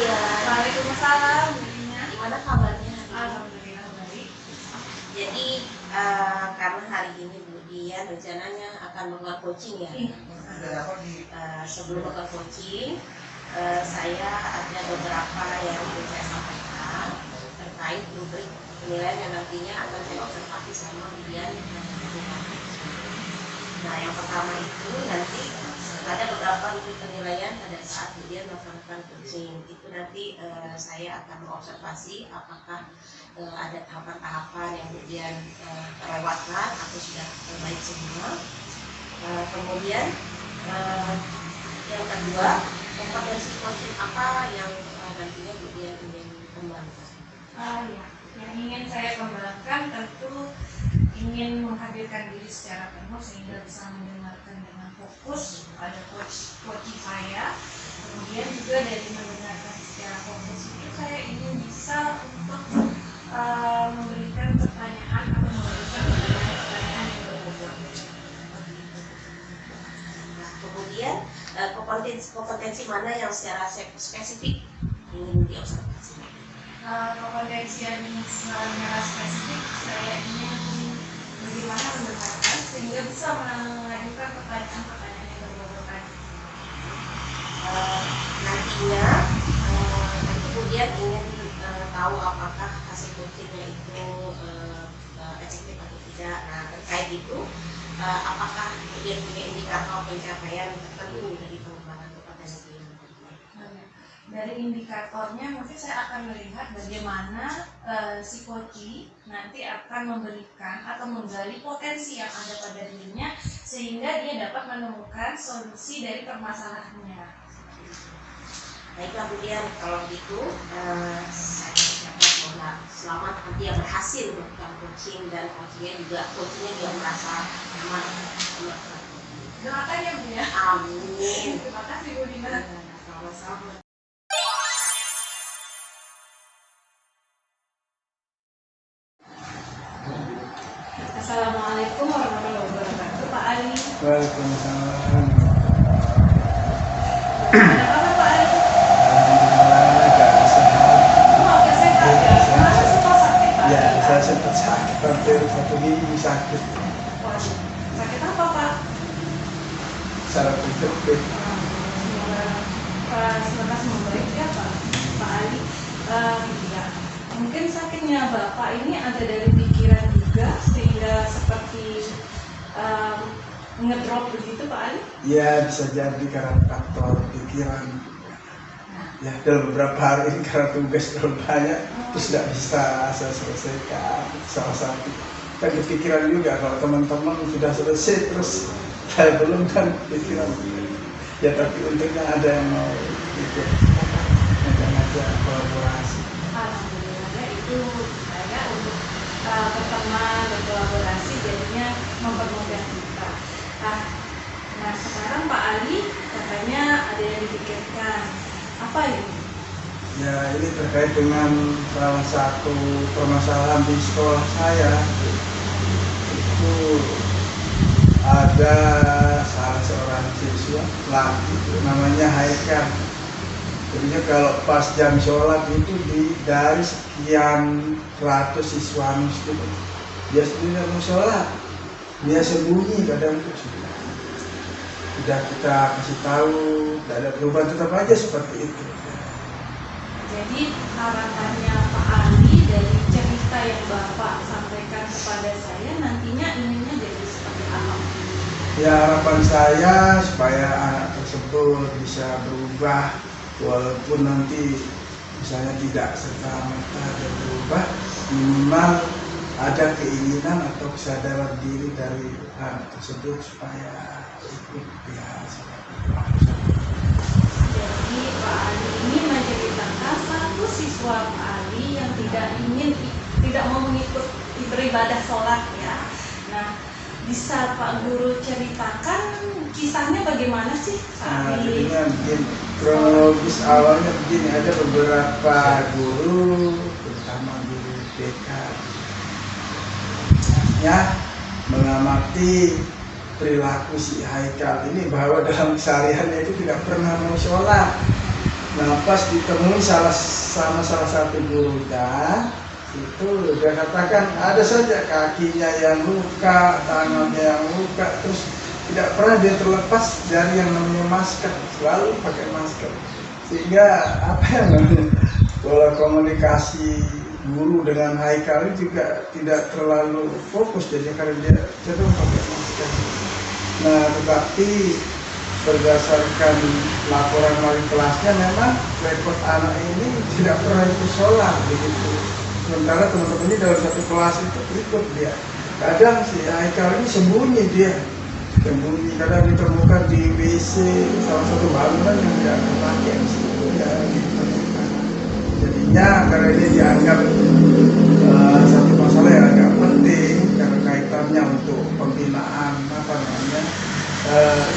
Iya. Waalaikumsalam, Bu Dina. Gimana kabarnya? Alhamdulillah baik. Jadi karena hari ini Bu Dian rencananya akan melakukan coaching ya. Sebelum melakukan coaching, saya ada beberapa yang ingin saya sampaikan terkait rubrik penilaian yang nantinya akan saya observasi sama Bu Dian. Nah, yang pertama itu nanti ada beberapa rubrik penilaian pada saat Bu Dian melaksanakan coaching. Itu nanti saya akan mengobservasi apakah ada tahapan-tahapan yang kemudian terlewatkan atau sudah baik semua. Kemudian yang kedua, kompetensi coaching apa yang nantinya kemudian ingin kembangkan? Ya. Yang ingin saya kembangkan tentu ingin menghadirkan diri secara penuh sehingga bisa mendengarkan dengan fokus pada coaching saya. Kemudian juga dari mendengarkan secara fokus itu saya ingin bisa untuk memberikan pertanyaan atau memberikan pertanyaan yang berbobot. Nah, kemudian kompetensi mana yang secara spesifik ingin diobservasi? Kompetensi yang secara spesifik saya ingin bagaimana mendengarkan sehingga bisa mengajukan pertanyaan-pertanyaan yang berbobot tadi. Nantinya nanti kemudian ingin tahu apakah hasil coachingnya itu efektif atau tidak. Nah, terkait itu apakah kemudian punya indikator pencapaian tertentu dari pengembangan kompetensi ini? Dari indikatornya mungkin saya akan melihat bagaimana si coach nanti akan memberikan atau menggali potensi yang ada pada dirinya sehingga dia dapat menemukan solusi dari permasalahannya. Baiklah kemudian kalau begitu saya ucapkan semoga selamat nanti yang berhasil melakukan coaching dan coachingnya juga merasa nyaman. Doakan ya Bu ya. Amin. Terima kasih Bu Dina. Sama-sama. Assalamualaikum warahmatullahi wabarakatuh, Pak Ali. Waalaikumsalam. Ada apa Pak Ali? Alhamdulillah agak sehat. Oke, sehat ya. Masa sempat sakit Pak? Ya, saya sempat sakit hampir 1 minggu sakit. Waduh, sakit apa Pak? Saraf kejepit. Semoga membaik ya Pak Ali. Ya, mungkin sakitnya Bapak ini ada dari pikiran juga sehingga seperti ngedrop begitu Pak Ali? Ya, bisa jadi karena faktor pikiran. Ya, dalam beberapa hari ini karena tugas terlalu banyak, terus tidak bisa saya selesaikan. Salah satu kan kepikiran juga kalau teman-teman sudah selesai terus saya belum kan pikiran. Ya, tapi untungnya ada yang mau ikut ngajak kolaborasi. Alhamdulillah ya, itu saya untuk berteman, berkolaborasi jadinya mempermudah kita. Nah sekarang Pak Ali katanya ada yang dipikirkan. Apa ini? Ya, ini terkait dengan salah satu permasalahan di sekolah saya. Itu ada salah seorang siswa laki namanya Haikal. Jadinya kalau pas jam sholat itu dari sekian ratus siswa itu dia sendiri mau sholat, dia sembunyi kadang itu sudah kita kasih tahu, tidak ada perubahan, tetap aja seperti itu. Jadi harapannya Pak Ali dari cerita yang Bapak sampaikan kepada saya nantinya inginnya jadi seperti apa? Ya, harapan saya supaya anak tersebut bisa berubah, walaupun nanti misalnya tidak serta-merta dan berubah, minimal ada keinginan atau kesadaran diri dari anak tersebut supaya ikut ya seperti itu. Jadi Pak Ali ini menceritakan satu siswa Pak Ali yang tidak mau mengikut beribadah sholat ya. Nah, bisa Pak Guru ceritakan kisahnya bagaimana sih? Nah, jadinya begini, kronologis awalnya begini, ada beberapa guru, terutama guru TK, ya, mengamati perilaku si Haikal ini bahwa dalam kesehariannya itu tidak pernah mau sholat. Nah pas ditemui sama salah satu gurunya, itu dia katakan ada saja kakinya yang luka, tangannya yang luka, terus tidak pernah dia terlepas dari yang namanya masker, selalu pakai masker. Sehingga apa yang namanya pola komunikasi guru dengan Haikal juga tidak terlalu fokus jadi karena dia cenderung pakai masker. Nah tetapi berdasarkan laporan wali kelasnya memang rekod anak ini tidak pernah ikut sholat begitu. Sementara teman-teman ini dalam satu kelas itu ikut dia. Kadang si Haikal ini sembunyi kadang ditemukan di WC salah satu bangunan yang tidak terpakai di situ ya ditemukan. Jadinya karena ini dianggap satu masalah yang agak penting karena kaitannya untuk pembinaan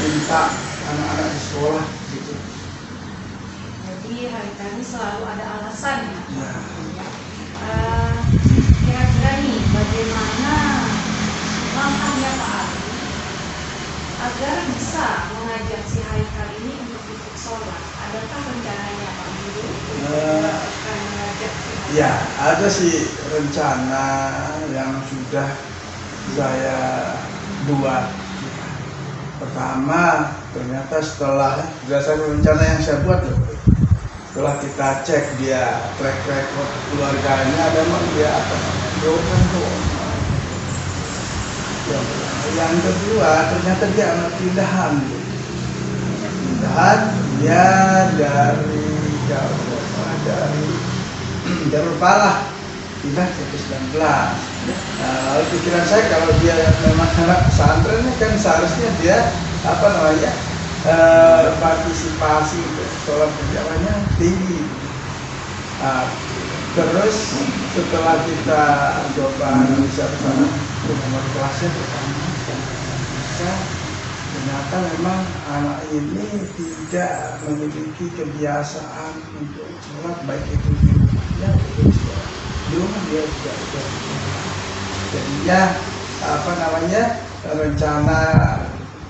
minta anak-anak di sekolah gitu. Jadi hari tadi selalu ada alasan ya. Nah, Kira-kira nih bagaimana langkahnya Pak Ali agar bisa mengajak si Haikal ini untuk ikut sholat? Adakah rencananya Pak Guru akan mengajak si Haikal? ya ada sih rencana yang sudah saya buat. Pertama, ternyata setelah berdasarkan rencana yang saya buat loh, setelah kita cek dia track record keluarganya, memang dia broken home. Yang kedua, ternyata dia anak pindahan. Dia dari Jalur Parah pindah ke 19. Lalu pikiran saya kalau dia memang anak pesantren kan seharusnya dia partisipasi untuk sholat berjamaahnya tinggi. Terus setelah kita coba analisa ke sana, nomor kelasnya pertama, ternyata memang anak ini tidak memiliki kebiasaan untuk sholat baik itu di rumahnya maupun di rumah dia juga. Jadinya rencana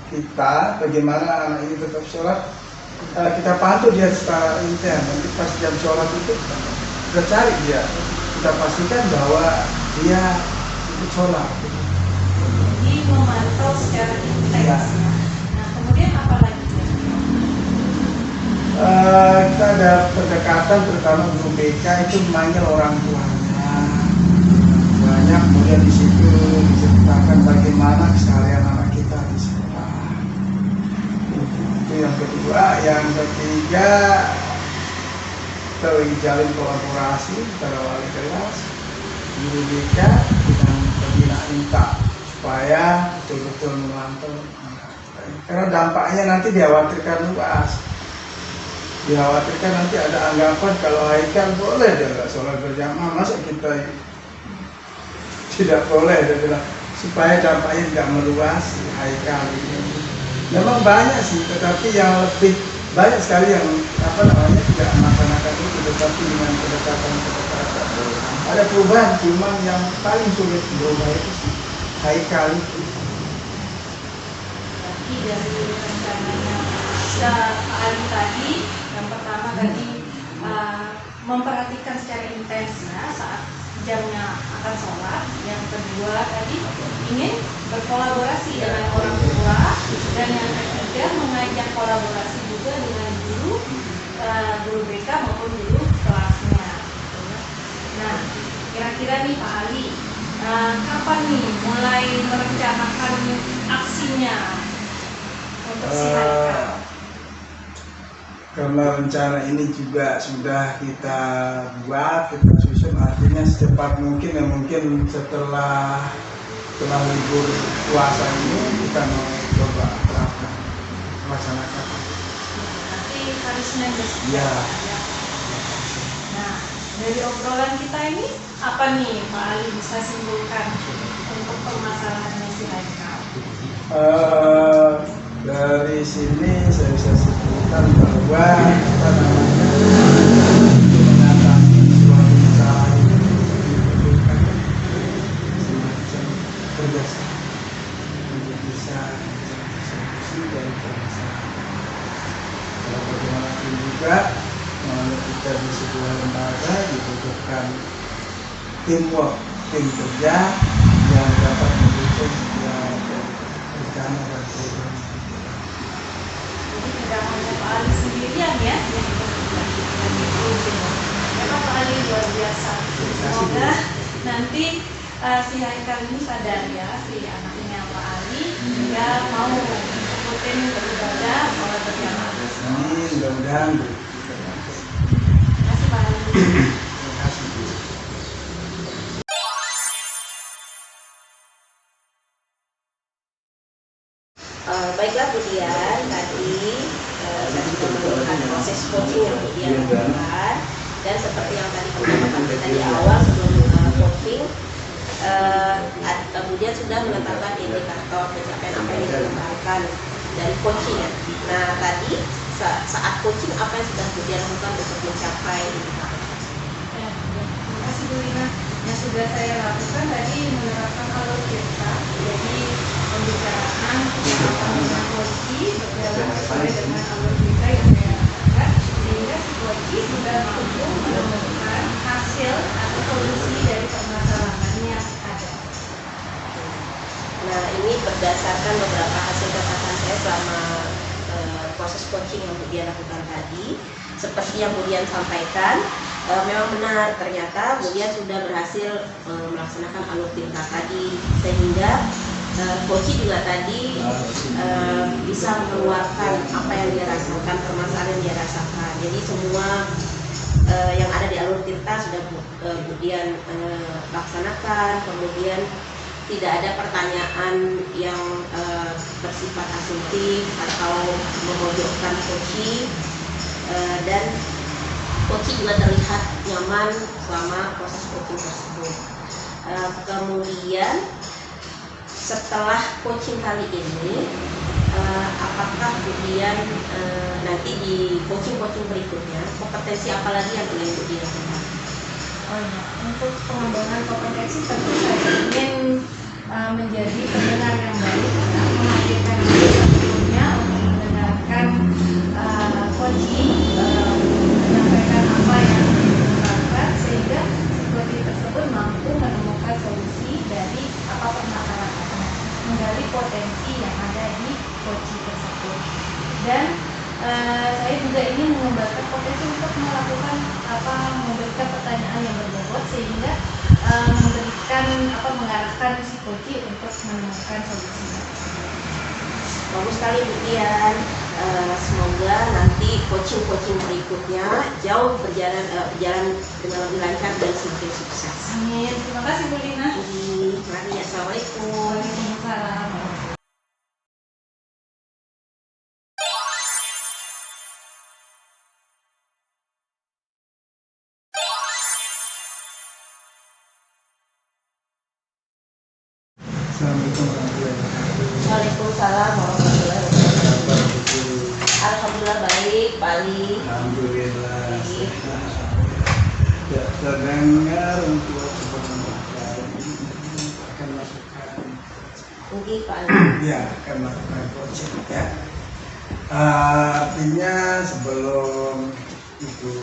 kita bagaimana anak ini tetap sholat, kita pantau dia secara intern. Nanti pas jam sholat itu kita cari dia, kita pastikan bahwa dia ikut sholat. Jadi memantau secara intens. Ya. Nah kemudian apa lagi? Kita ada pendekatan terutama guru BK itu memanggil orang tuanya. Banyak kemudian di situ diceritakan bagaimana keseharian anak kita di sekolah. Itu yang kedua. Yang ketiga, terjalin kolaborasi antara wali kelas, guru BK dengan pembina INTA supaya betul-betul memantau anak kita. Karena dampaknya nanti dikhawatirkan luas. Dikhawatirkan nanti ada anggapan kalau Haikal boleh dia nggak sholat berjamaah, masa kita tidak boleh, dia bilang supaya dampaknya tidak meluas Haikal ini. Memang banyak sih, tetapi yang lebih banyak sekali yang tidak melaksanakan itu, tetapi dengan pendekatan ada perubahan. Cuma yang paling sulit berubah itu sih Haikal itu. Berarti dari rencananya Pak Ali tadi, yang pertama tadi memperhatikan secara intens saat jamnya akan sholat. Yang kedua tadi ingin berkolaborasi dengan orang tua, dan yang ketiga mengajak kolaborasi juga dengan guru BK maupun guru kelasnya. Nah, kira-kira nih Pak Ali, kapan nih mulai merencanakan aksinya untuk si Haikal? Karena rencana ini juga sudah kita buat, kita susun, artinya secepat mungkin ya, mungkin setelah libur puasa ini kita mau coba terapkan, melaksanakan. Nanti hari Senin besok. Ya. Nah, dari obrolan kita ini apa nih Pak Ali bisa simpulkan untuk permasalahan si Haikal? Dari sini saya bisa simpulkan bahwa mengatasi suatu masalah ini diperlukan semacam kerjasama untuk bisa solusi dari permasalahan. Bagaimanapun juga Kalau kita di sebuah lembaga dibutuhkan teamwork, tim kerja yang dapat mendukung setiap rencana dan program. Jadi tidak hanya Pak Ali sendirian ya yang bertugas di coaching. Memang Pak Ali luar biasa. Semoga nanti si Haikal ini sadar ya, si anaknya Pak Ali dia mau ikutin beribadah sholat berjamaah. Amin, mudah-mudahan Bu. Terima kasih Pak Ali. Terima kasih Bu. Baiklah kemudian tadi saya sudah melihat proses coaching yang kemudian lakukan, dan seperti yang tadi kami kita di awal sebelum coaching, kemudian sudah menetapkan indikator pencapaian apa yang dikembangkan dari coaching ya. Nah tadi saat coaching apa yang sudah kemudian lakukan untuk mencapai indikator? Ya, terima kasih Bu Lina. Yang sudah saya lakukan tadi menerapkan alur cerita, jadi pembicaraan yang akan dengan coaching berjalan sesuai dengan alur cerita yang saya lakukan, sehingga si coaching sudah mampu menemukan hasil atau solusi dari permasalahan yang ada. Nah ini berdasarkan beberapa hasil catatan saya selama proses coaching yang kemudian lakukan tadi, seperti yang kemudian sampaikan, memang benar ternyata kemudian sudah berhasil melaksanakan alur tinta tadi, sehingga coaching juga tadi bisa mengeluarkan apa yang dia rasakan, permasalahan yang dia rasakan. Jadi semua yang ada di alur tinta sudah kemudian laksanakan, kemudian tidak ada pertanyaan yang bersifat asumtif atau memojokkan coaching, dan coaching juga terlihat nyaman selama proses coaching tersebut. Kemudian setelah coaching kali ini, apakah kemudian nanti di coaching berikutnya kompetensi apa lagi yang ingin dikembangkan? Oh ya, untuk pengembangan kompetensi tentu saya ingin menjadi pendengar yang baik, menghadirkan diri sebelumnya untuk mendengarkan coaching, menyampaikan apa yang dikembangkan, sehingga coaching tersebut mampu menemukan solusi dari apa permasalahannya, menggali potensi yang ada di coaching tersebut. Dan saya juga ingin mengembangkan potensi untuk melakukan memberikan pertanyaan yang berbobot, sehingga mengarahkan si coaching untuk menemukan solusinya. Bagus sekali Bu Dian. Semoga nanti coaching berikutnya jauh berjalan dengan lebih lancar dan semakin sukses. Amin. Terima kasih Bu Lina. Mari, assalamualaikum. Waalaikumsalam. Assalamualaikum warahmatullahi wabarakatuh. Waalaikumsalam warahmatullahi wabarakatuh. Kabar Bu? Alhamdulillah baik, Pak Ali. Alhamdulillah. Tidak terdengar untuk sebenarnya akan melakukan Mungkin Pak Ali. ya akan melakukan coaching ya. Artinya sebelum itu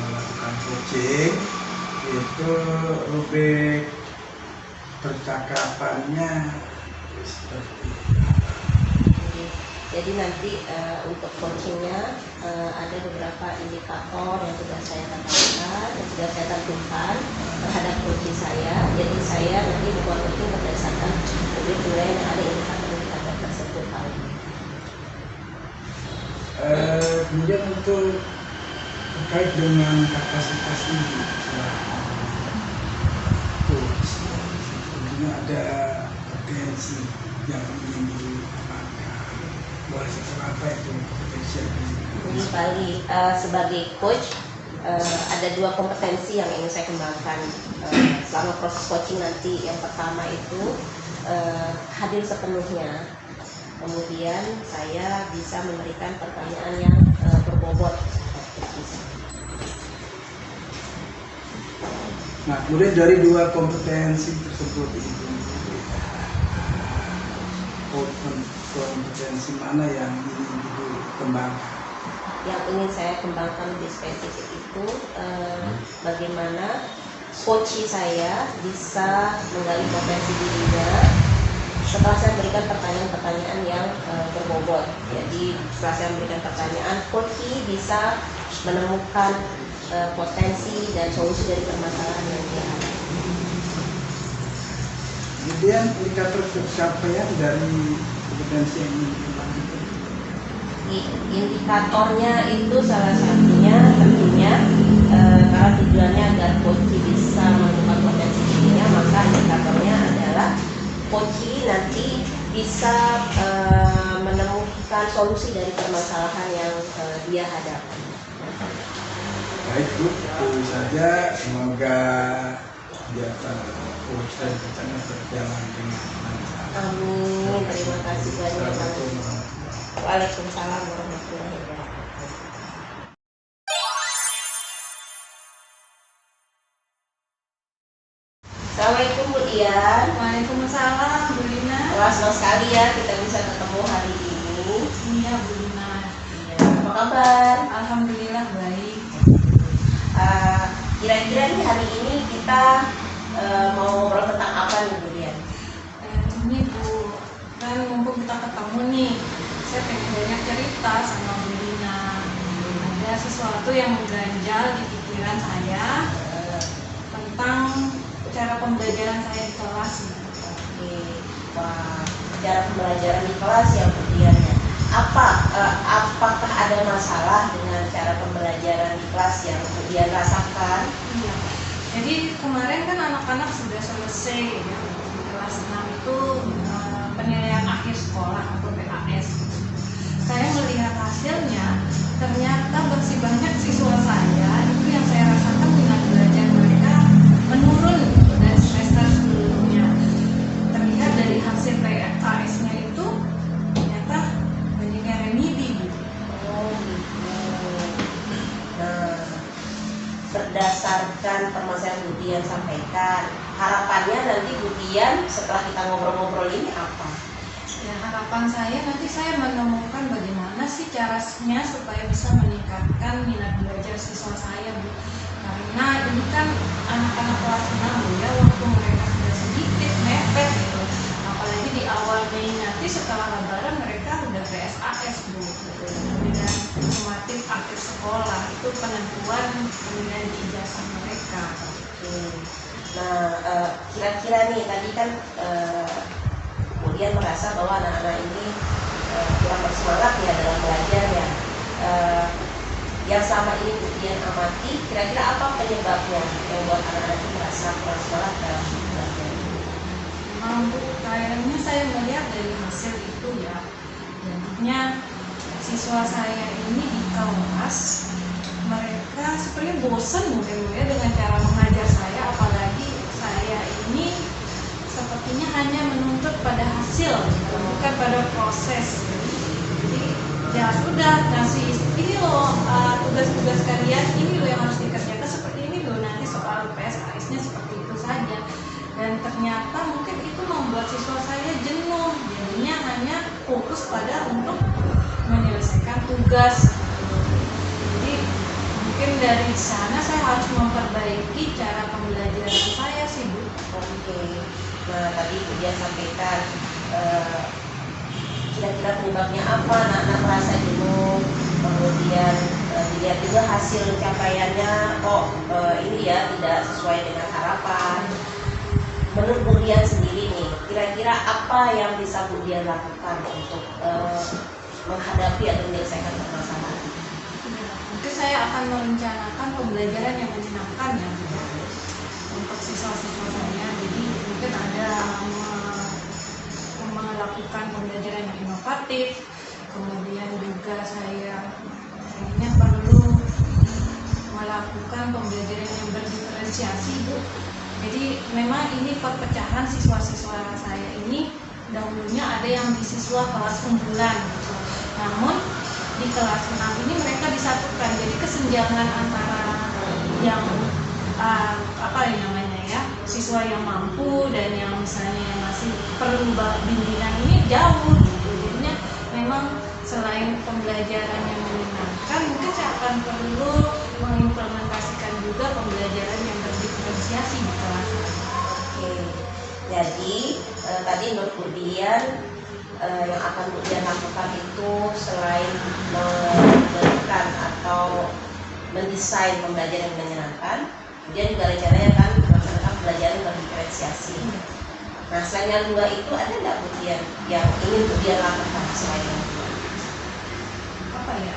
melakukan coaching itu rubrik percakapannya seperti Jadi nanti untuk coachingnya ada beberapa indikator yang sudah saya katakan, yang sudah saya tentukan terhadap coaching saya. Jadi saya nanti membuat coaching berdasarkan rubrik penilaian yang ada indikator tersebut. kemudian untuk terkait dengan kapasitas ini tentunya ada potensi yang ingin dikembangkan. Boleh seperti apa itu kompetensi yang Jadi Pak Ali, sebagai coach ada dua kompetensi yang ingin saya kembangkan selama proses coaching nanti. Yang pertama itu hadir sepenuhnya, kemudian saya bisa memberikan pertanyaan yang berbobot. Nah, kemudian dari dua kompetensi tersebut itu kompetensi mana yang ingin dikembangkan? yang ingin saya kembangkan lebih spesifik itu bagaimana coach saya bisa menggali potensi dirinya setelah saya berikan pertanyaan-pertanyaan yang berbobot. Jadi setelah saya memberikan pertanyaan, coach bisa menemukan potensi dan solusi dari permasalahan yang dia hadapi. Kemudian indikator pencapaian dari kompetensi yang dikembangkan. Indikatornya itu salah satunya tentunya karena tujuannya agar coach bisa menemukan potensi dirinya, maka indikatornya adalah coach nanti bisa menemukan solusi dari permasalahan yang dia hadapi. Baik Bu, itu saja. Semoga kegiatan coach dan rencana berjalan dengan lancar. Amin. Terima kasih banyak. Assalamualaikum warahmatullahi wabarakatuh. Waalaikumsalam warahmatullahi wabarakatuh. Assalamualaikum Bu Dian. Waalaikumsalam Bu Lina. Wah, senang sekali ya kita bisa ketemu hari ini. Iya Bu Lina. Ya, apa kabar? Alhamdulillah baik. Kira-kira nih hari ini kita mau ngobrol tentang apa nih Bu Dian? Ini Bu, kan mumpung kita ketemu nih, saya pengen banyak cerita sama Bu Lina. Ada sesuatu yang mengganjal di pikiran saya tentang cara pembelajaran saya di kelas. Oke, wah, cara pembelajaran di kelas ya Bu Dian ya. Apakah ada masalah dengan cara pembelajaran di kelas yang Bu Dian rasakan? Iya. Jadi kemarin kan anak-anak sudah selesai ya, di kelas 6 itu penilaian akhir sekolah atau PAS. Saya melihat hasilnya, ternyata masih banyak siswa saya itu yang saya rasakan minat belajar mereka menurun dari semester sebelumnya. Terlihat dari hasil PAS-nya itu ternyata banyak yang remedi. Oh gitu. Nah, berdasarkan permasalahan Bu Dian sampaikan, harapannya nanti Bu Dian setelah kita ngobrol-ngobrol ini apa? Ya, harapan saya nanti saya menemukan bagaimana sih caranya supaya bisa meningkatkan minat belajar siswa saya, Bu. Karena ini kan anak-anak kelas 6 Bu ya, waktu mereka sudah sedikit mepet gitu. Apalagi di awal Mei nanti setelah lebaran mereka udah PSAS Bu. Dengan summatif akhir sekolah itu penentuan penilaian ijazah mereka. Oke. Nah, kira-kira nih tadi kan kemudian merasa bahwa anak-anak ini kurang bersemangat ya dalam belajar ya. Yang selama ini Bu Dian amati, kira-kira apa penyebabnya yang buat anak-anak itu merasa kurang semangat dalam belajar? Bu, kayaknya saya melihat dari hasil itu ya, jadinya siswa saya ini di kelas mereka sepertinya bosan mungkin ya dengan cara mengajar saya, apalagi saya ini sepertinya hanya menuntut pada hasil bukan pada proses. Jadi ya sudah kasih ini loh tugas-tugas kalian, ini loh yang harus dikerjakan seperti ini loh, nanti soal PSAS-nya seperti itu saja. Dan ternyata mungkin itu membuat siswa saya jenuh, jadinya hanya fokus pada untuk menyelesaikan tugas. Jadi mungkin dari sana saya harus memperbaiki cara pembelajaran saya sih Bu. Oke. Nah, tadi Bu Dian sampaikan kira-kira penyebabnya apa anak-anak merasa jenuh, kemudian dilihat juga hasil capaiannya kok ini ya tidak sesuai dengan harapan. Menurut Bu Dian sendiri nih, kira-kira apa yang bisa Bu Dian lakukan untuk menghadapi atau menyelesaikan permasalahan? Mungkin saya akan merencanakan pembelajaran yang menyenangkan ya untuk siswa-siswa saya. Jadi mungkin ada melakukan pembelajaran yang inovatif, kemudian juga saya kayaknya perlu melakukan pembelajaran yang berdiferensiasi Bu. Jadi memang ini perpecahan siswa-siswa saya ini dahulunya ada yang di siswa kelas unggulan gitu. Namun di kelas 6 ini mereka disatukan, jadi kesenjangan antara yang apa namanya ya, siswa yang mampu dan yang misalnya yang masih perlu bimbingan ini jauh gitu. Jadinya memang selain pembelajaran yang menyenangkan mengembangkan, mungkin saya akan perlu mengimplementasikan juga pembelajaran yang berdiferensiasi di kelas. Oke, jadi tadi menurut Bu Dian yang akan Bu Dian lakukan itu selain memberikan atau mendesain pembelajaran yang menyenangkan, kemudian juga rencananya akan melaksanakan pembelajaran berdiferensiasi. Nah, selain yang dua itu ada nggak Bu Dian yang ingin Bu Dian lakukan selain yang dua? Apa ya?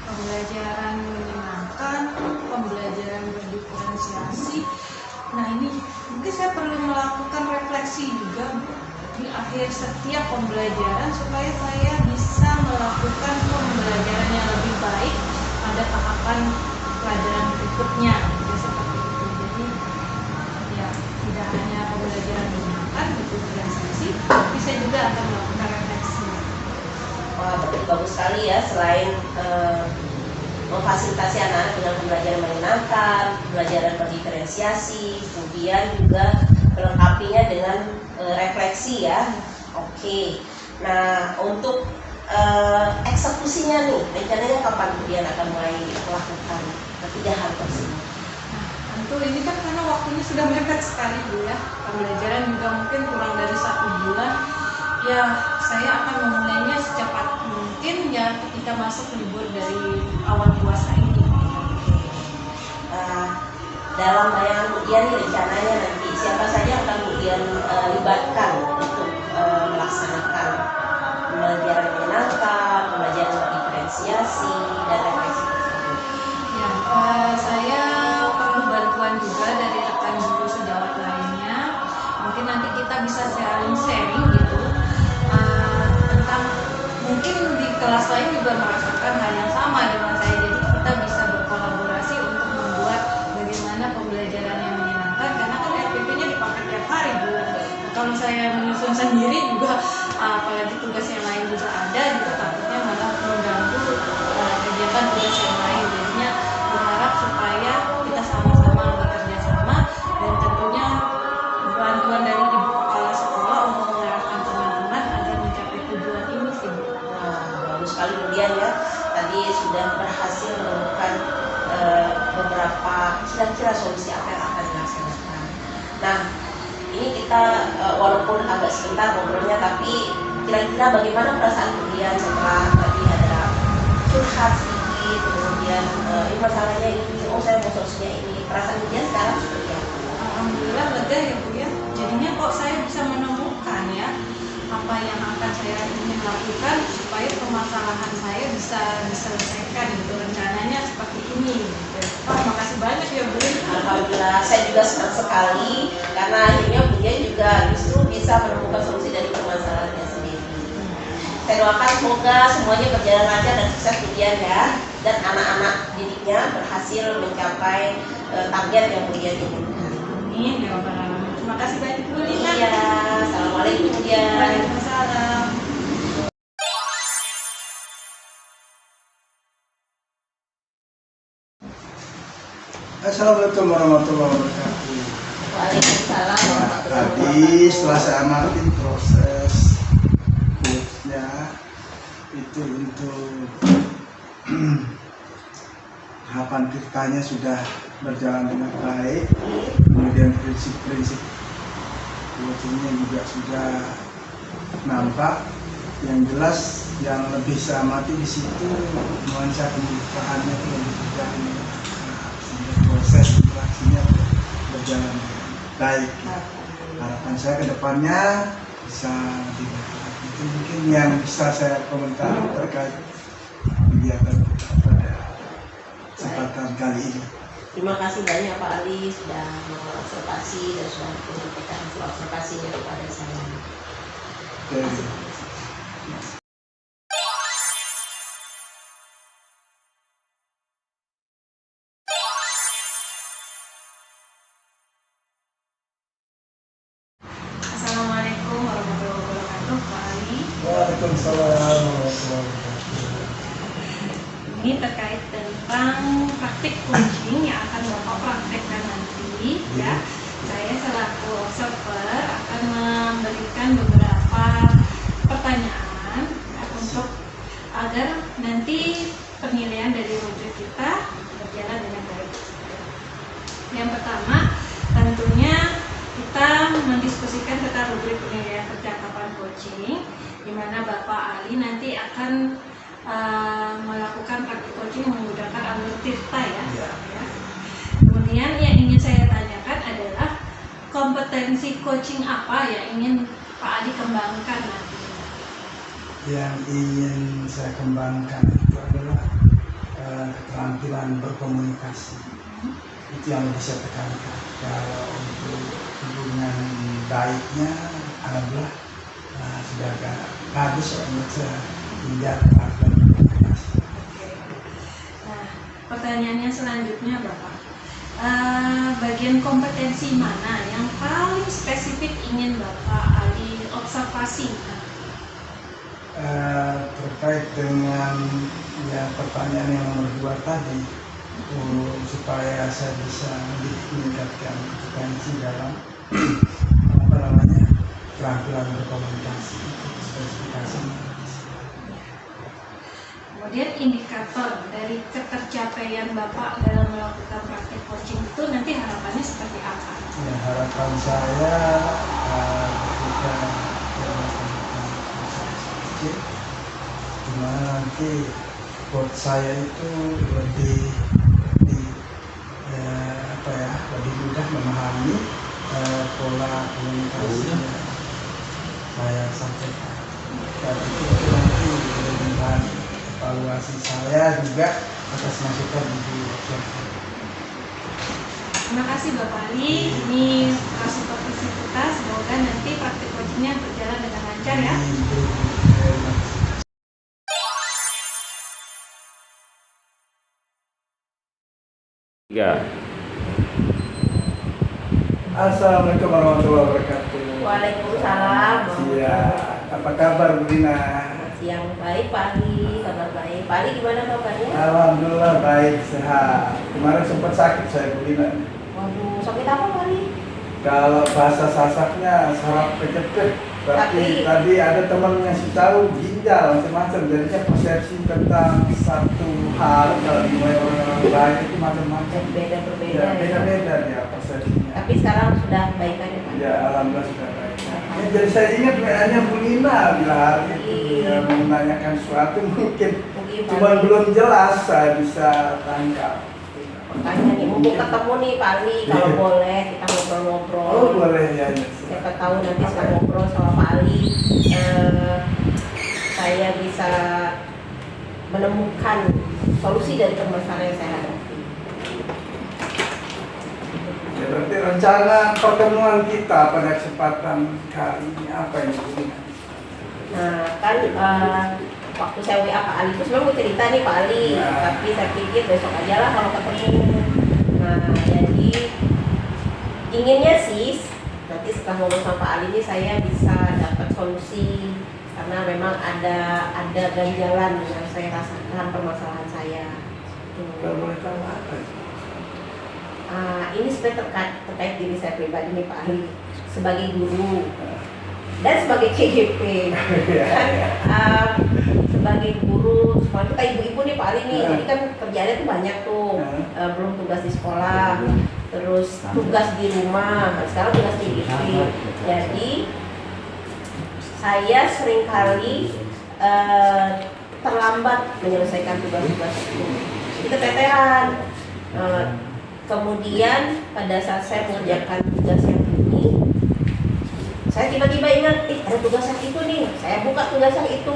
Pembelajaran menyenangkan, pembelajaran berdiferensiasi. Nah, ini mungkin saya perlu melakukan refleksi juga di akhir setiap pembelajaran supaya saya bisa melakukan pembelajaran yang lebih baik pada tahapan pelajaran berikutnya. Ya, seperti itu. Jadi ya tidak hanya pembelajaran menyenangkan, berdiferensiasi, tapi saya juga akan melakukan refleksi. Wah, bagus sekali ya. Selain memfasilitasi anak-anak dengan pembelajaran menyenangkan, pembelajaran berdiferensiasi, kemudian juga melengkapinya dengan refleksi ya. Oke. Nah, untuk eksekusinya nih, rencananya kapan kemudian akan mulai melakukan ketiga hal tersebut? Nah, tentu ini kan karena waktunya sudah mepet sekali Bu ya. Pembelajaran juga mungkin kurang dari 1 bulan. Ya, saya akan memulainya secepat mungkin ya ketika masuk libur dari awal puasa ini. Dalam bayangan Bu Dian nih rencananya nanti siapa saja akan Bu Dian libatkan untuk melaksanakan pembelajaran menyenangkan, pembelajaran berdiferensiasi dan refleksi tersebut? Ya, saya perlu bantuan juga dari rekan guru sejawat lainnya. Mungkin nanti kita bisa sharing gitu tentang mungkin di kelas lain juga merasakan hal yang sama dengan saya. Jadi kita bisa berkolaborasi untuk membuat bagaimana pembelajaran yang menyenangkan. Karena kan RPP-nya dipakai tiap hari Bu. Kalau saya menyusun sendiri juga, apalagi tugas yang lain juga ada, gitu takutnya malah mengganggu kegiatan tugas yang lain. Jadinya berharap supaya kita sama-sama bekerja sama dan tentunya bantuan dari ibu kepala sekolah untuk mengarahkan teman-teman agar mencapai tujuan ini sih Bu. Bagus sekali Bu Dian ya. Tadi sudah berhasil menemukan beberapa kira-kira solusi apa yang akan dilaksanakan. Nah, ini kita walaupun agak sebentar ngobrolnya, tapi kira-kira bagaimana perasaan Bu Dian setelah tadi ada curhat sedikit, kemudian ini masalahnya ini, oh saya mau solusinya ini. Perasaan Bu Dian sekarang seperti apa? Alhamdulillah lega ya Bu ya. Jadinya kok saya bisa menemukan ya apa yang akan saya ingin lakukan supaya permasalahan saya bisa diselesaikan gitu. Rencananya seperti ini gitu. Pak, makasih banyak ya Bu. Alhamdulillah, saya juga senang sekali karena akhirnya Bu Dian juga justru bisa menemukan solusi dari permasalahannya sendiri. Saya doakan semoga semuanya berjalan lancar dan sukses Bu Dian ya, dan anak-anak didiknya berhasil mencapai target yang Bu Dian inginkan. Amin ya Rabbal Alamin. Terima kasih banyak Bu Lina. Iya, assalamualaikum Bu Dian. Waalaikumsalam. Assalamualaikum warahmatullahi wabarakatuh. Waalaikumsalam warahmatullahi Tadi wabarakatuh. setelah saya amatin proses kursnya itu untuk tahapan tirtanya sudah berjalan dengan baik, kemudian prinsip-prinsip coachingnya juga sudah nampak. Yang jelas yang lebih saya amati di situ nuansa pembukaannya itu lebih berjalan, sehingga proses interaksinya berjalan dengan baik. Harapan saya ke depannya bisa lebih baik. Itu mungkin yang bisa saya komentar terkait kegiatan kita pada kesempatan kali ini. Terima kasih banyak Pak Ali sudah mengobservasi dan sudah menyampaikan hasil observasinya kepada saya. Oke. Assalamualaikum warahmatullahi wabarakatuh Pak Ali. Waalaikumsalam warahmatullahi wabarakatuh. Ini terkait tentang praktik coaching yang akan Bapak praktekkan nanti ya. Saya selaku observer akan memberikan beberapa pertanyaan ya, untuk agar nanti penilaian dari rubrik kita berjalan dengan baik. Yang pertama, tentunya kita mendiskusikan tentang rubrik penilaian percakapan coaching, di mana Bapak Ali nanti akan melakukan praktik coaching menggunakan alur Tirta ya. Kemudian yang ingin saya tanyakan adalah kompetensi coaching apa yang ingin Pak Ali kembangkan nanti? Yang ingin saya kembangkan itu adalah keterampilan berkomunikasi. Itu yang bisa tekankan. Kalau untuk hubungan baiknya, alhamdulillah sudah agak bagus untuk saya tinggal keterampilan berkomunikasi. Nah, pertanyaannya selanjutnya Bapak, bagian kompetensi mana yang paling spesifik ingin Bapak Ali observasi? Terkait dengan pertanyaan yang nomor 2 tadi, supaya saya bisa meningkatkan kompetensi dalam keterampilan berkomunikasi, spesifikasi. Kemudian indikator dari ketercapaian Bapak dalam melakukan praktik coaching itu nanti harapannya seperti apa? Ya, harapan saya ketika dimana nanti buat saya itu lebih lebih mudah memahami pola komunikasi yang saya sampaikan. Dan itu nanti lebih bahan evaluasi saya juga atas masukan Ibu Dokter. Terima kasih Bapak Ali, ini supervisi kita, semoga nanti praktik coachingnya berjalan dengan lancar ya. Assalamualaikum warahmatullahi wabarakatuh. Waalaikumsalam. Iya, apa kabar Bu Dina? Siang baik Pak Ali, kabar baik. Pak Ali gimana kabarnya? Alhamdulillah baik, sehat. Kemarin sempat sakit saya Bu Dina. Waduh, sakit apa Pak Ali? Kalau bahasa Sasaknya saraf kecepet. Tapi tadi ada teman ngasih tahu ginjal macam-macam. Jadinya persepsi tentang satu hal kalau dimulai orang-orang lain itu macam-macam. Beda-berbeda. Ya, beda-beda ya persepsinya. Tapi sekarang sudah baik kan ya Pak? Ya, alhamdulillah sudah baik. Ya, jadi saya ingat WA-nya Bu Nina bila hari itu dia mau menanyakan sesuatu mungkin cuma belum jelas saya bisa tangkap. Makanya nih, mumpung ketemu nih Pak Ali, kalau boleh kita ngobrol-ngobrol. Oh boleh ya. Siapa tahu nanti setelah ngobrol sama Pak Ali, saya bisa menemukan solusi dari permasalahan yang saya hadapi. Ya, berarti rencana pertemuan kita pada kesempatan kali ini apa yang ini? Nah kan waktu saya WA Pak Ali itu sebenarnya mau cerita nih Pak Ali, tapi saya pikir besok aja lah kalau ketemu. Nah jadi inginnya sih nanti setelah ngobrol sama Pak Ali ini saya bisa dapat solusi, karena memang ada ganjalan yang saya rasakan permasalahan saya. Kalau boleh tahu apa? Ini sebenarnya terkait diri saya pribadi nih Pak Ali, sebagai guru dan sebagai KGP. Kan, sebagai guru, semua kita ibu-ibu nih Pak Ali nih, jadi kan kerjaannya tuh banyak tuh, belum tugas di sekolah, terus tugas di rumah, sekarang tugas di KGP. Jadi saya seringkali terlambat menyelesaikan tugas-tugas itu. Kita keteteran. Kemudian pada saat saya mengerjakan tugas yang ini, saya tiba-tiba ingat, ada tugas yang itu nih, saya buka tugas yang itu.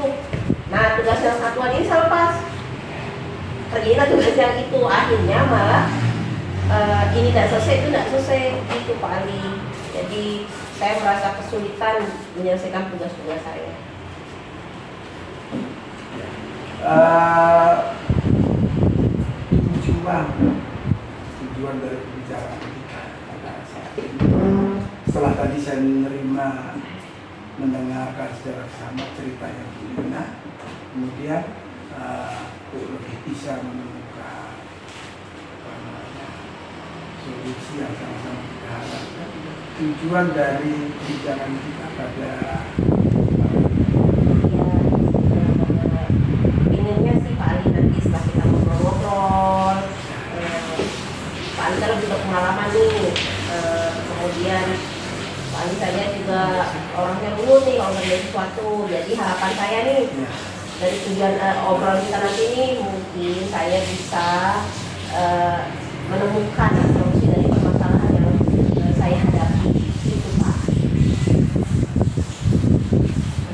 Nah, tugas yang satuan ini saya lepas, kerjain tugas yang itu. Akhirnya malah ini tidak selesai, itu tidak selesai, itu Pak Ali. Jadi saya merasa kesulitan menyelesaikan tugas-tugas saya. Tujuan dari pembicaraan kita pada saat ini, setelah tadi saya menerima, mendengarkan secara sama cerita yang Nina, kemudian lebih bisa menemukan solusi yang sama-sama kita harapkan. Tujuan dari pembicaraan kita pada Jadi harapan saya nih Ya. dari tujuan obrolan kita nanti ini mungkin saya bisa menemukan solusi dari permasalahan yang saya hadapi itu Pak.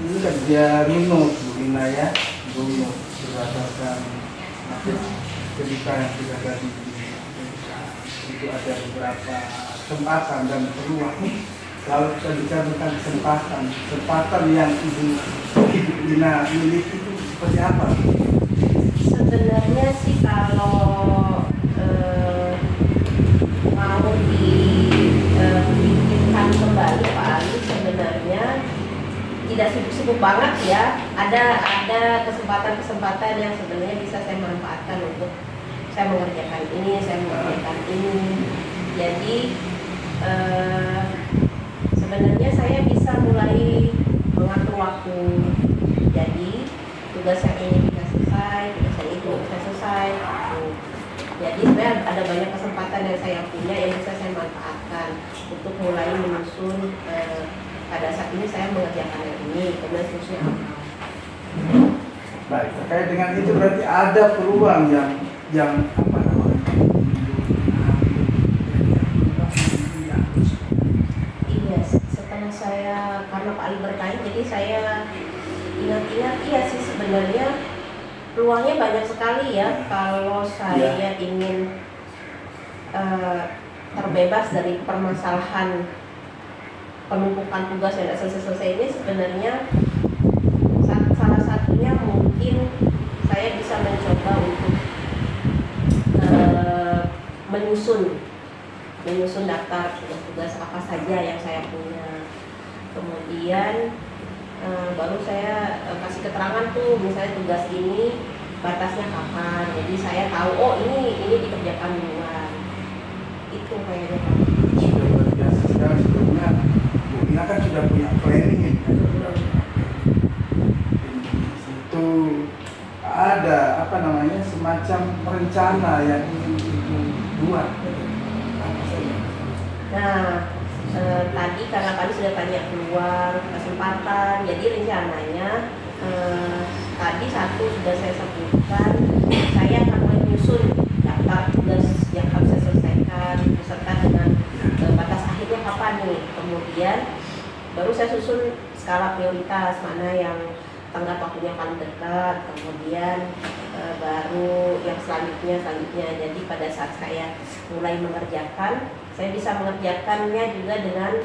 Ini kan dia runut Bu Ina ya, runut berdasarkan cerita yang sudah tadi itu ada beberapa kesempatan dan peluang. Kalau kita bicara tentang kesempatan yang Ibu Ina miliki itu seperti apa? Sebenarnya sih kalau mau dipikirkan kembali Pak Ali, sebenarnya tidak sibuk-sibuk banget ya. Ada kesempatan-kesempatan yang sebenarnya bisa saya manfaatkan untuk saya mengerjakan ini, saya mengerjakan ini. Jadi sebenarnya saya bisa mulai mengatur waktu. Jadi tugas yang ini bisa selesai, tugas yang itu bisa selesai. Jadi sebenarnya ada banyak kesempatan yang saya punya yang bisa saya manfaatkan untuk mulai menyusun pada saat ini saya mengerjakan yang ini, kemudian seterusnya apa. Baik, terkait dengan itu berarti ada peluang yang apa namanya? Iya, setelah saya karena Pak Ali bertanya, jadi saya ingat-ingat iya sih sebenarnya peluangnya banyak sekali ya kalau saya ingin terbebas dari permasalahan penumpukan tugas yang tidak selesai-selesai ini. Sebenarnya salah satunya mungkin saya bisa mencoba untuk menyusun daftar tugas-tugas apa saja yang saya punya. Kemudian baru saya kasih keterangan tuh, misalnya tugas ini batasnya kapan, jadi saya tahu oh ini dikerjakan duluan. Itu kayaknya. Sudah luar biasa sekali sebelumnya. Bu Ina kan sudah punya planning kan? Itu ada apa namanya semacam rencana yang ingin Ibu buat. Apa saja? Nah, tadi karena tadi sudah tanya keluar kesempatan, jadi rencananya tadi satu sudah saya sebutkan, saya akan menyusun daftar tugas yang harus saya selesaikan beserta dengan batas akhirnya kapan nih. Kemudian baru saya susun skala prioritas mana yang tenggat waktunya paling dekat, kemudian baru yang selanjutnya. Jadi pada saat saya mulai mengerjakan, saya bisa mengerjakannya juga dengan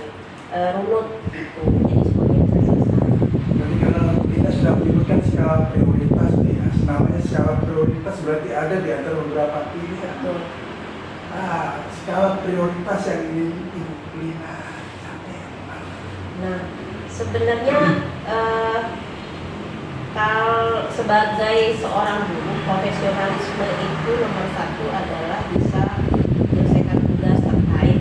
runut gitu. Jadi semuanya bisa selesai. Jadi kalau kita sudah menyebutkan skala prioritas nih ya, namanya skala prioritas berarti ada di antara beberapa pilihan. Betul. Skala prioritas yang ingin Ibu Ina capai. Nah, sebenarnya kalau sebagai seorang guru, profesionalisme itu nomor satu adalah bisa menyelesaikan tugas terkait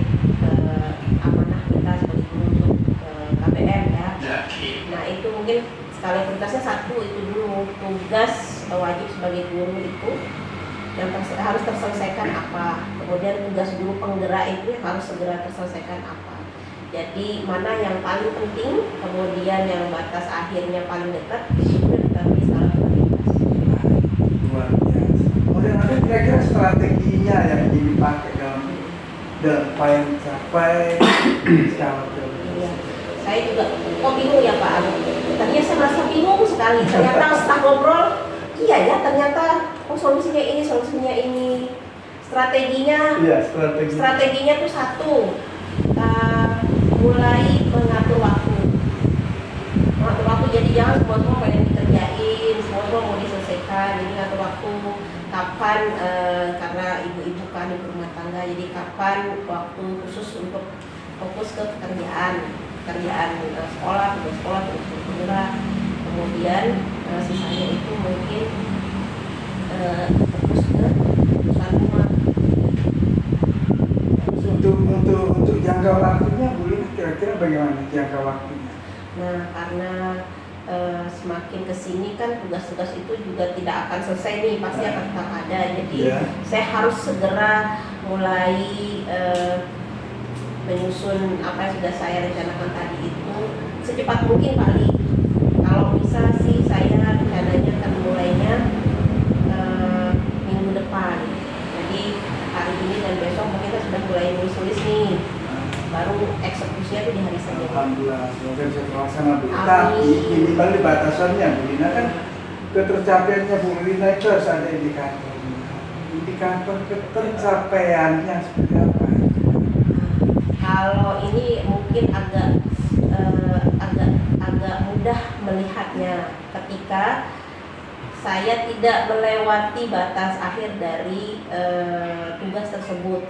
amanah kita sebagai guru untuk KBM ya. Nah itu mungkin skala prioritasnya satu itu dulu, tugas wajib sebagai guru itu yang harus terselesaikan apa, kemudian tugas guru penggerak itu harus segera terselesaikan apa. Jadi mana yang paling penting, kemudian yang batas akhirnya paling dekat, itu diketahui skala prioritas. Luar biasa. Kemudian ada kira-kira strateginya yang ingin dipakai dalam upaya mencapai skala prioritas. Iya. Saya juga kok bingung ya Pak Agung. Tadinya saya merasa bingung sekali. Ternyata setelah ngobrol, iya ya ternyata solusinya ini. Strateginya tuh satu, mulai mengatur waktu. Jadi jangan semua pengen dikerjain, semua mau diselesaikan. Jadi ngatur waktu kapan karena ibu-ibu kan ibu rumah tangga, jadi kapan waktu khusus untuk fokus ke pekerjaan sekolah, terus bergerak. Kemudian sisanya itu mungkin fokus ke urusan rumah. Untuk jangka waktunya Bu Ina kira-kira bagaimana jangka waktunya? Nah karena semakin kesini kan tugas-tugas itu juga tidak akan selesai nih, pasti akan tetap ada. Jadi saya harus segera mulai menyusun apa yang sudah saya rencanakan tadi itu secepat mungkin Pak Ali. Kalau sudah mulai nulis nih, baru eksekusinya itu di hari Senin. Alhamdulillah, semoga bisa terlaksana Bu. Amin. Tapi minimal di batasannya Bu Lina kan ketercapaiannya Bu Lina itu harus ada indikator. Indikator ketercapaiannya seperti apa? Kalau ini mungkin agak mudah melihatnya ketika saya tidak melewati batas akhir dari tugas tersebut.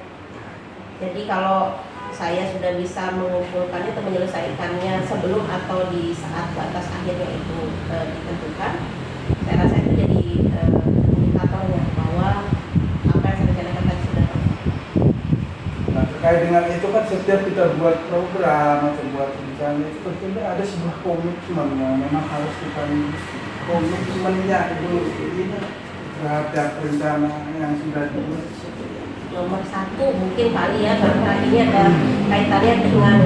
Jadi kalau saya sudah bisa mengumpulkannya atau menyelesaikannya sebelum atau di saat batas akhirnya itu ditentukan, saya rasa itu jadi indikatornya bahwa apa yang saya rencanakan tadi sudah tercapai. Nah, terkait dengan itu kan setiap kita buat program atau buat rencana itu tentunya ada sebuah komitmen yang memang harus kita miliki. Komitmennya itu ini terhadap rencana yang sudah dibuat. Nomor satu mungkin kali ya, karena ini ada kaitannya dengan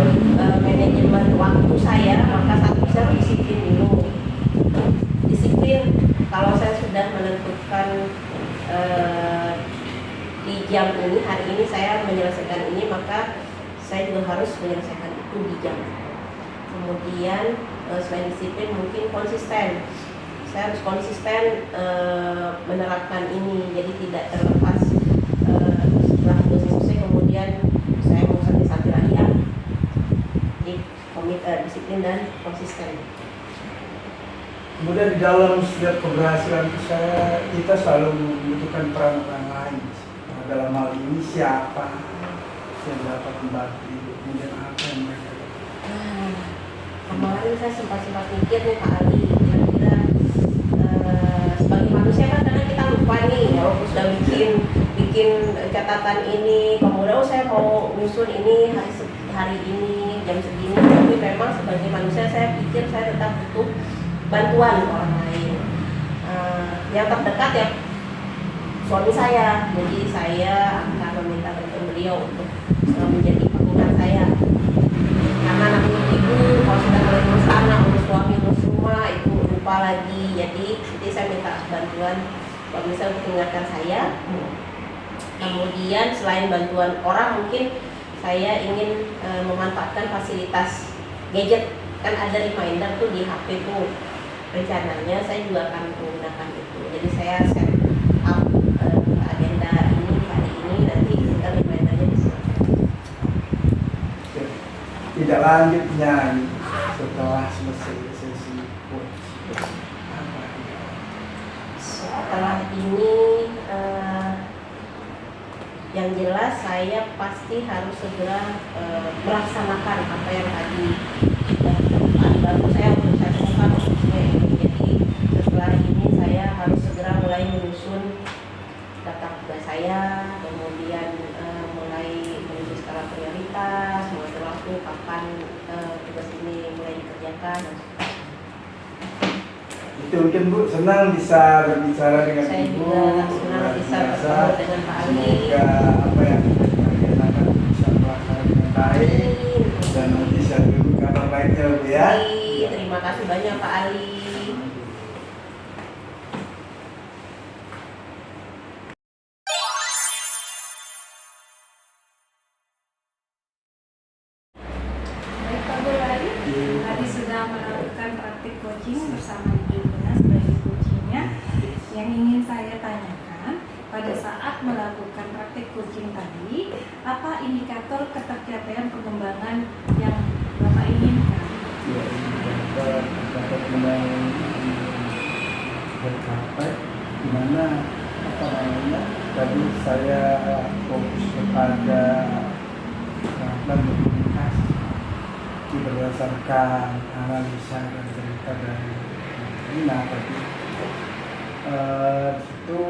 manajemen waktu saya, maka satu saya harus disiplin dulu. Disiplin kalau saya sudah menentukan di jam ini, hari ini saya menyelesaikan ini, maka saya juga harus menyelesaikan itu di jam. Kemudian selain disiplin mungkin konsisten. Saya harus konsisten menerapkan ini, jadi tidak terlepas setelah tugas selesai kemudian saya mau sambil lagi ya. Jadi disiplin dan konsisten. Kemudian di dalam setiap keberhasilan itu kita selalu membutuhkan peran orang lain. Nah, dalam hal ini siapa yang dapat membantu, kemudian apa yang mereka lakukan? Kemarin saya sempat mikir nih Pak Ali, kira-kira sebagai manusia kan kadang kita lupa nih, walaupun sudah bikin catatan ini, kemudian saya mau nyusun ini hari ini jam segini, tapi memang sebagai manusia saya pikir saya tetap butuh bantuan orang lain. Yang terdekat ya suami saya, jadi saya akan meminta bantuan beliau untuk menjadi pakungan saya. Karena namanya ibu kalau sudah mulai urus anak, urus suami, urus rumah itu lupa lagi. Jadi saya minta bantuan kalau bisa untuk mengingatkan saya. Kemudian selain bantuan orang, mungkin saya ingin memanfaatkan fasilitas gadget. Kan ada reminder tuh di HP tuh. Rencananya saya juga akan menggunakan itu. Jadi saya set up agenda ini hari ini, nanti tinggal remindernya di sini. Tidak lanjutnya setelah selesai sesi Setelah ini yang jelas saya pasti harus segera melaksanakan apa yang tadi baru saya temukan khususnya ini. Jadi setelah ini saya harus segera mulai menyusun daftar tugas saya, kemudian mulai menyusun skala prioritas, mengatur waktu kapan tugas ini mulai dikerjakan. itu mungkin Bu senang bisa berbicara dengan Saya Ibu. juga senang bisa bertemu dengan Pak Ali. Semoga apa yang kalian akan bisa melaksanakan dengan baik dan nanti saya tunggu kabar baiknya Bu ya. Terima kasih banyak Pak Ali. Baik Pak Bulari, tadi sudah melakukan praktik coaching bersama Ibu Lina sebagai coachingnya. Yang ingin saya tanyakan, pada saat melakukan praktik coaching tadi, apa indikator ketercapaian pengembangan yang Bapak inginkan? Ya, dapat mulai bercapai di mana apa namanya tadi saya fokus kepada komunikasi berdasarkan analisa dan cerita dari Lina tadi. Di situ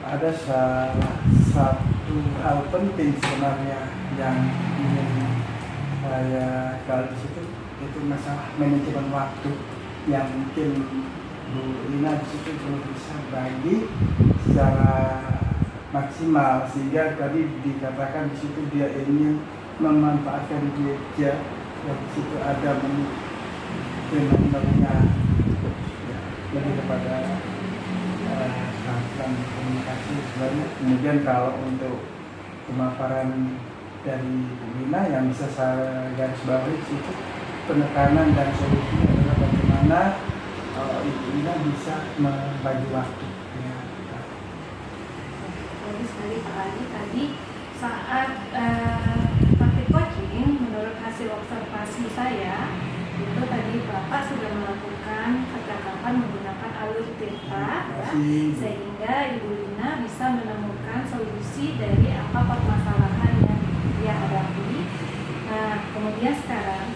ada salah satu hal penting sebenarnya yang ingin saya gali di situ, itu masalah manajemen waktu yang mungkin Bu Lina di situ belum bisa bagi secara maksimal, sehingga tadi dikatakan di situ dia ingin memanfaatkan media yang di situ ada fenomena ya, lebih kepada keterampilan komunikasi sebenarnya. Kemudian kalau untuk pemaparan dari Bu Lina yang bisa saya garis bawahi itu penekanan dan solusinya adalah bagaimana Ibu Lina bisa membagi waktu. Ya. Bagus sekali Pak Ali. Tadi saat praktik coaching, menurut hasil observasi saya, itu tadi Bapak sudah melakukan percakapan menggunakan alur tetra, ya, sehingga Ibu Lina bisa menemukan solusi dari apa permasalahan yang dia hadapi. Nah, kemudian sekarang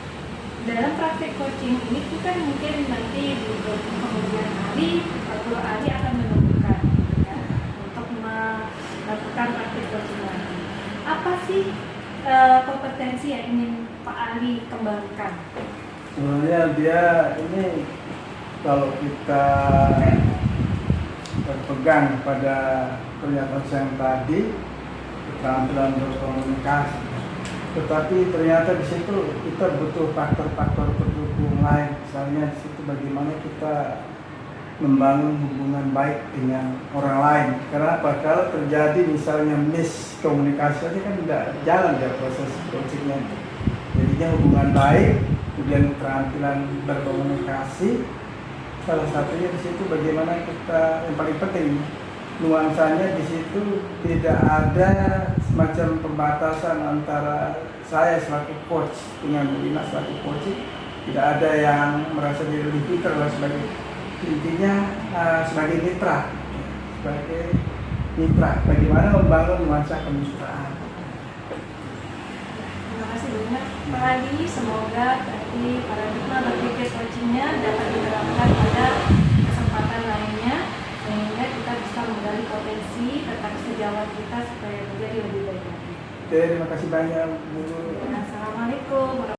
dalam praktik coaching ini kita mungkin nanti di kemudian hari atau hari akan menemukan, ya, untuk melakukan praktik coaching lagi. Apa sih kompetensi yang ingin Pak Ali kembangkan? Sebenarnya dia ini kalau kita berpegang pada pernyataan yang tadi, keterampilan berkomunikasi, tetapi ternyata di situ kita butuh faktor-faktor pendukung lain. Misalnya di situ bagaimana kita membangun hubungan baik dengan orang lain. Karena apa? Kalau terjadi misalnya miskomunikasi, itu kan tidak jalan ya proses coachingnya. Jadinya hubungan baik, kemudian keterampilan berkomunikasi. Salah satunya di situ bagaimana kita, yang paling penting nuansanya di situ tidak ada semacam pembatasan antara saya selaku coach dengan Bu Lina selaku coach. Tidak ada yang merasa diri lebih pintar lah, sebagai intinya sebagai mitra, bagaimana membangun nuansa kemitraan. Terima kasih banyak Pak Ali. Semoga tadi paradigma berpikir coachingnya dapat diterapkan pada kesempatan lainnya, sehingga kita bisa menggali potensi tentang sejawat kita supaya menjadi lebih baik lagi. Terima kasih banyak Bu. Assalamualaikum.